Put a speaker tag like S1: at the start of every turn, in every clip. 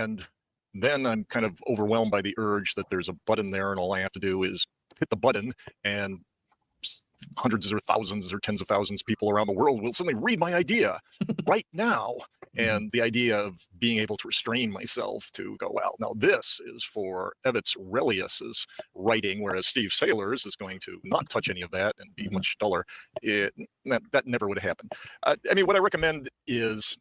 S1: And then I'm kind of overwhelmed by the urge that there's a button there, and all I have to do is hit the button, and hundreds or thousands or tens of thousands of people around the world will suddenly read my idea right now. And the idea of being able to restrain myself to go, well, now this is for Evitz Relius's writing, whereas Steve Saylor's is going to not touch any of that and be much duller. That never would have happened. I mean, what I recommend is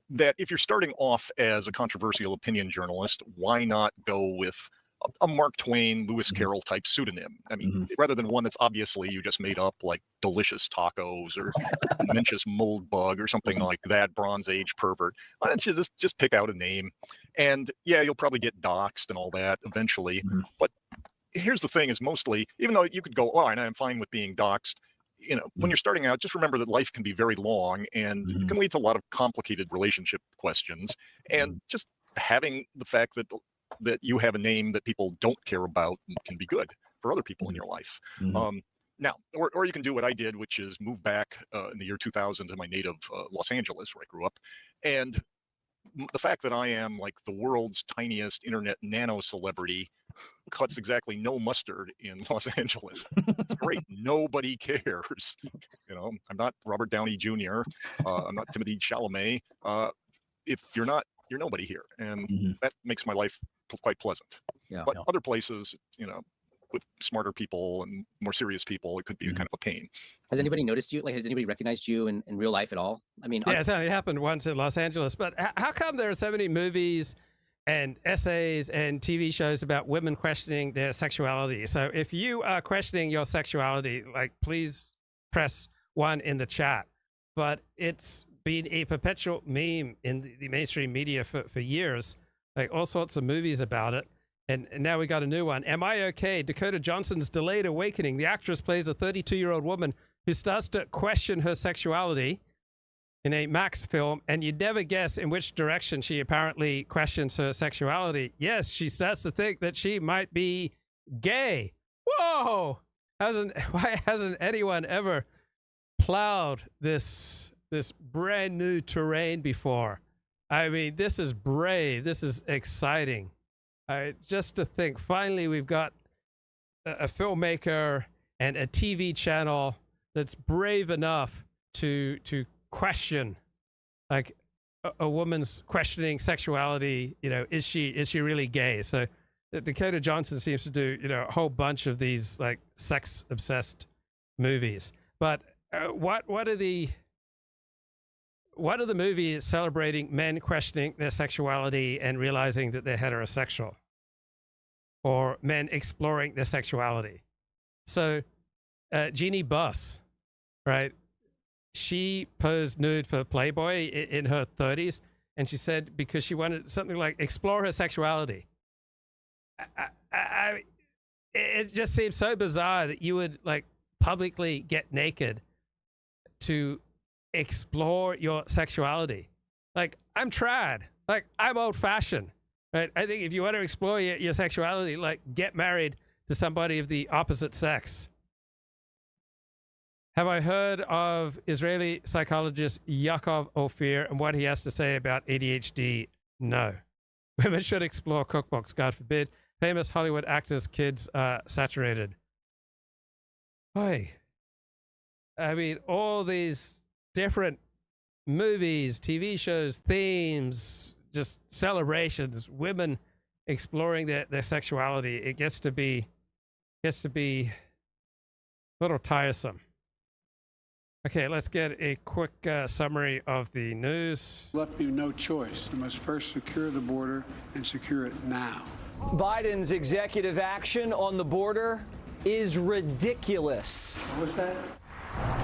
S1: that if you're starting off as a controversial opinion journalist, why not go with a Mark Twain, Lewis Carroll type pseudonym? I mean, rather than one that's obviously you just made up, like Delicious Tacos or Mencius Mold Bug or something like that, Bronze Age Pervert. Why don't you just pick out a name? And yeah, you'll probably get doxxed and all that eventually. But here's the thing: is mostly, even though you could go, oh, and I'm fine with being doxxed, you know, when you're starting out, just remember that life can be very long and it can lead to a lot of complicated relationship questions. And just having the fact that you have a name that people don't care about can be good for other people in your life. Now, or you can do what I did, which is move back in the year 2000 to my native Los Angeles, where I grew up. And the fact that I am like the world's tiniest internet nano celebrity cuts exactly no mustard in Los Angeles. It's great. Nobody cares. You know, I'm not Robert Downey Jr. I'm not Timothée Chalamet. If you're not, you're nobody here. And that makes my life quite pleasant. But other places, you know, with smarter people and more serious people, it could be kind of a pain.
S2: Has anybody noticed you? Like, has anybody recognized you in real life at all? I mean,
S3: yeah, it's only happened once in Los Angeles. But how come there are so many movies and essays and TV shows about women questioning their sexuality? So if you are questioning your sexuality, like, please press 1 in the chat. But it's been a perpetual meme in the mainstream media for years, like all sorts of movies about it. And now we got a new one. Am I Okay? Dakota Johnson's Delayed Awakening. The actress plays a 32-year-old woman who starts to question her sexuality in a Max film, and you'd never guess in which direction she apparently questions her sexuality. Yes, she starts to think that she might be gay. Whoa! Why hasn't anyone ever plowed this brand new terrain before? I mean, this is brave. This is exciting. Just to think, finally, we've got a filmmaker and a TV channel that's brave enough to question, like, a woman's questioning sexuality. You know, is she really gay? So Dakota Johnson seems to do, you know, a whole bunch of these like sex obsessed movies. But what are the movies celebrating men questioning their sexuality and realizing that they're heterosexual, or men exploring their sexuality? So Jeannie Buss, right? She posed nude for Playboy in her 30s, and she said because she wanted something like explore her sexuality. It just seems so bizarre that you would like publicly get naked to explore your sexuality. Like, I'm trad. Like, I'm old-fashioned. Right? I think if you want to explore your sexuality, like, get married to somebody of the opposite sex. Have I heard of Israeli psychologist Yaakov Ophir and what he has to say about ADHD? No. Women should explore cookbooks, God forbid. Famous Hollywood actors' kids are saturated. Boy. I mean, all these different movies, TV shows, themes, just celebrations, women exploring their sexuality. It gets to be a little tiresome. Okay, let's get a quick summary of the news.
S4: Left you no choice. You must first secure the border and secure it now.
S5: Biden's executive action on the border is ridiculous.
S4: What was that?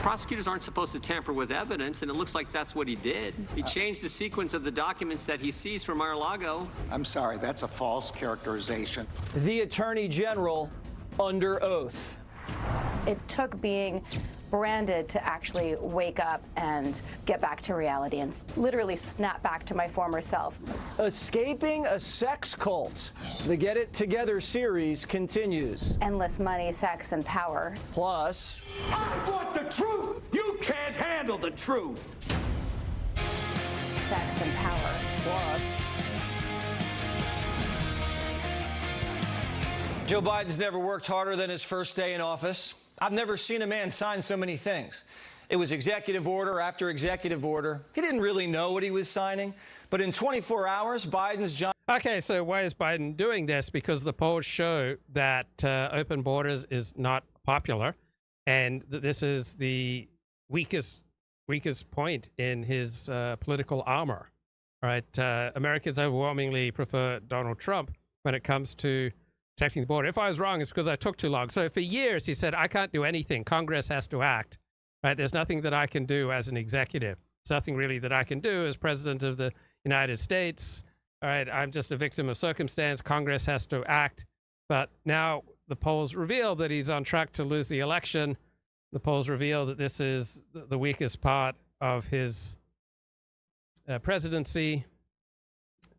S6: Prosecutors aren't supposed to tamper with evidence, and it looks like that's what he did. He changed the sequence of the documents that he seized from Mar-a-Lago.
S7: I'm sorry, that's a false characterization.
S5: The Attorney General under oath.
S8: It took being branded to actually wake up and get back to reality and literally snap back to my former self.
S5: Escaping a sex cult. The Get It Together series continues.
S8: Endless money, sex, and power.
S5: Plus,
S9: I want the truth! You can't handle the truth!
S8: Sex and power.
S5: o'clock. Joe Biden's never worked harder than his first day in office. I've never seen a man sign so many things. It was executive order after executive order. He didn't really know what he was signing, but in 24 hours, Biden's John.
S3: Okay, so why is Biden doing this? Because the polls show that open borders is not popular, and that this is the weakest point in his political armor. Right? Americans overwhelmingly prefer Donald Trump when it comes to protecting the border. If I was wrong, it's because I took too long. So for years, he said, I can't do anything. Congress has to act. Right? There's nothing that I can do as an executive. There's nothing really that I can do as president of the United States. All right, I'm just a victim of circumstance. Congress has to act. But now the polls reveal that he's on track to lose the election. The polls reveal that this is the weakest part of his presidency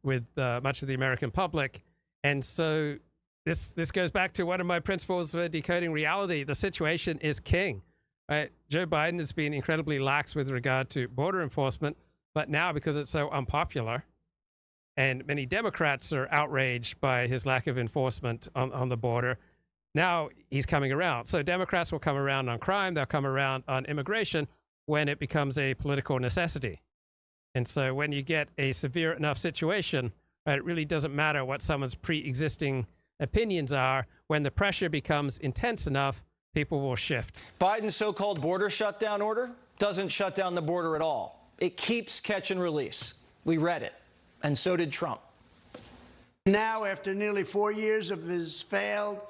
S3: with much of the American public. And so this goes back to one of my principles of decoding reality. The situation is king. Right? Joe Biden has been incredibly lax with regard to border enforcement, but now because it's so unpopular, and many Democrats are outraged by his lack of enforcement on the border, now he's coming around. So Democrats will come around on crime, they'll come around on immigration when it becomes a political necessity. And so when you get a severe enough situation, right, it really doesn't matter what someone's pre-existing opinions are. When the pressure becomes intense enough, people will shift.
S5: Biden's so-called border shutdown order doesn't shut down the border at all. It keeps catch and release. We read it, and so did Trump.
S9: Now, after nearly 4 years of his failed,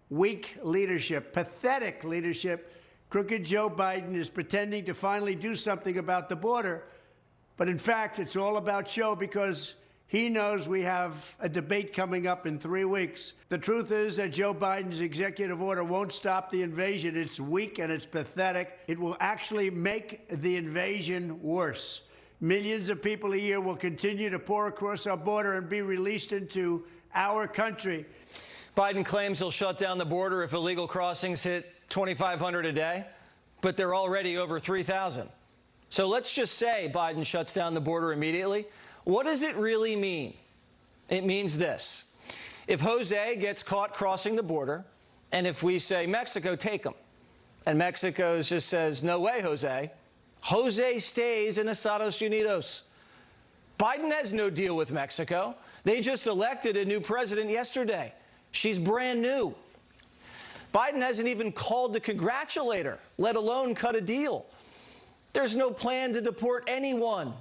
S9: weak leadership, pathetic leadership, crooked Joe Biden is pretending to finally do something about the border. But in fact, it's all about show because he knows we have a debate coming up in 3 weeks. The truth is that Joe Biden's executive order won't stop the invasion. It's weak and it's pathetic. It will actually make the invasion worse. Millions of people a year will continue to pour across our border and be released into our country.
S5: Biden claims he'll shut down the border if illegal crossings hit 2,500 a day, but they're already over 3,000. So let's just say Biden shuts down the border immediately. What does it really mean? It means this. If Jose gets caught crossing the border, and if we say, Mexico, take him, and Mexico just says, no way, Jose, Jose stays in Estados Unidos. Biden has no deal with Mexico. They just elected a new president yesterday. She's brand new. Biden hasn't even called to congratulate her, let alone cut a deal. There's no plan to deport anyone